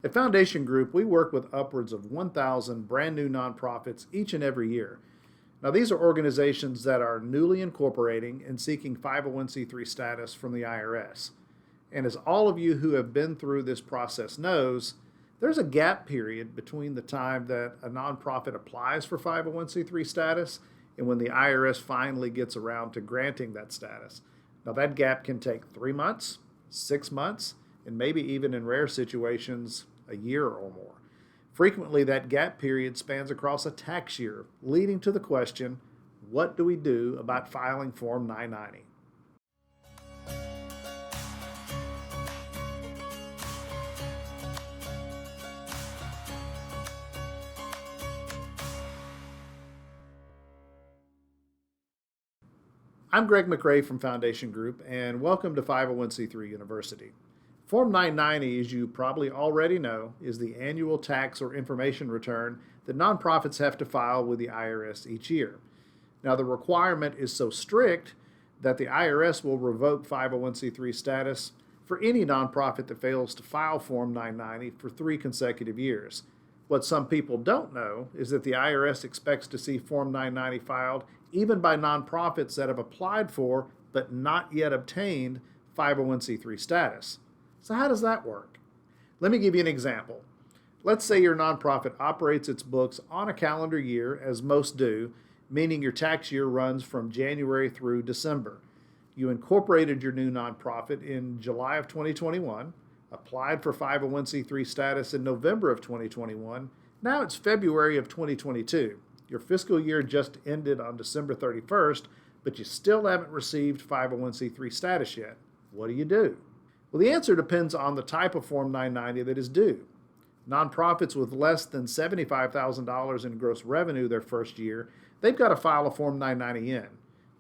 At Foundation Group, we work with upwards of 1,000 brand new nonprofits each and every year. Now, these are organizations that are newly incorporating and seeking 501c3 status from the IRS. And as all of you who have been through this process knows, there's a gap period between the time that a nonprofit applies for 501c3 status and when the IRS finally gets around to granting that status. Now, that gap can take 3 months, 6 months, and maybe even in rare situations, a year or more. Frequently, that gap period spans across a tax year, leading to the question, what do we do about filing Form 990? I'm Greg McRae from Foundation Group, and welcome to 501c3 University. Form 990, as you probably already know, is the annual tax or information return that nonprofits have to file with the IRS each year. Now, the requirement is so strict that the IRS will revoke 501c3 status for any nonprofit that fails to file Form 990 for 3 consecutive years. What some people don't know is that the IRS expects to see Form 990 filed even by nonprofits that have applied for but not yet obtained 501c3 status. So how does that work? Let me give you an example. Let's say your nonprofit operates its books on a calendar year, as most do, meaning your tax year runs from January through December. You incorporated your new nonprofit in July of 2021, applied for 501c3 status in November of 2021. Now it's February of 2022. Your fiscal year just ended on December 31st, but you still haven't received 501c3 status yet. What do? Well, the answer depends on the type of Form 990 that is due. Nonprofits with less than $75,000 in gross revenue their first year, they've got to file a Form 990N.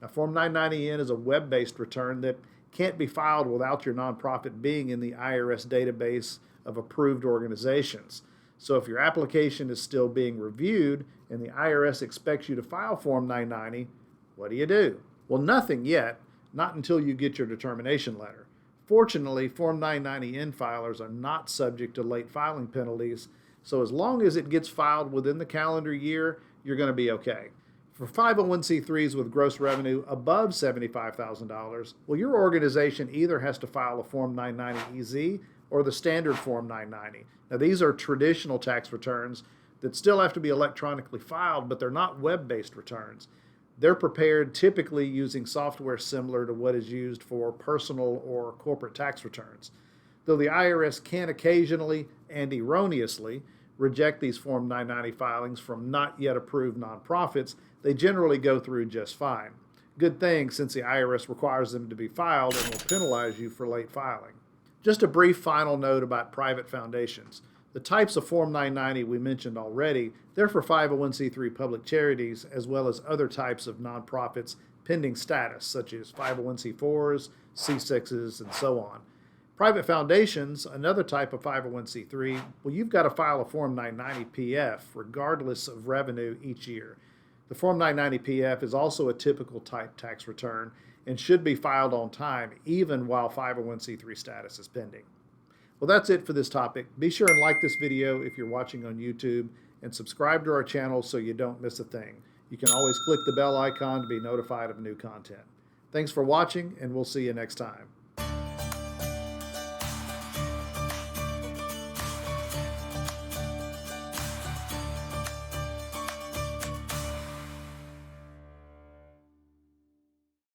Now, Form 990N is a web-based return that can't be filed without your nonprofit being in the IRS database of approved organizations. So if your application is still being reviewed and the IRS expects you to file Form 990, what do? Well, nothing yet, not until you get your determination letter. Fortunately, Form 990N filers are not subject to late filing penalties, so as long as it gets filed within the calendar year, you're going to be okay. For 501c3s with gross revenue above $75,000, well, your organization either has to file a Form 990EZ or the standard Form 990. Now, these are traditional tax returns that still have to be electronically filed, but they're not web-based returns. They're prepared typically using software similar to what is used for personal or corporate tax returns. Though the IRS can occasionally and erroneously reject these Form 990 filings from not yet approved nonprofits, they generally go through just fine. Good thing, since the IRS requires them to be filed and will penalize you for late filing. Just a brief final note about private foundations. The types of Form 990 we mentioned already, they're for 501c3 public charities as well as other types of nonprofits pending status, such as 501c4s, C6s, and so on. Private foundations, another type of 501c3, well, you've got to file a Form 990 PF regardless of revenue each year. The Form 990 PF is also a typical type tax return and should be filed on time even while 501c3 status is pending. Well, that's it for this topic. Be sure and like this video if you're watching on YouTube and subscribe to our channel so you don't miss a thing. You can always click the bell icon to be notified of new content. Thanks for watching, and we'll see you next time.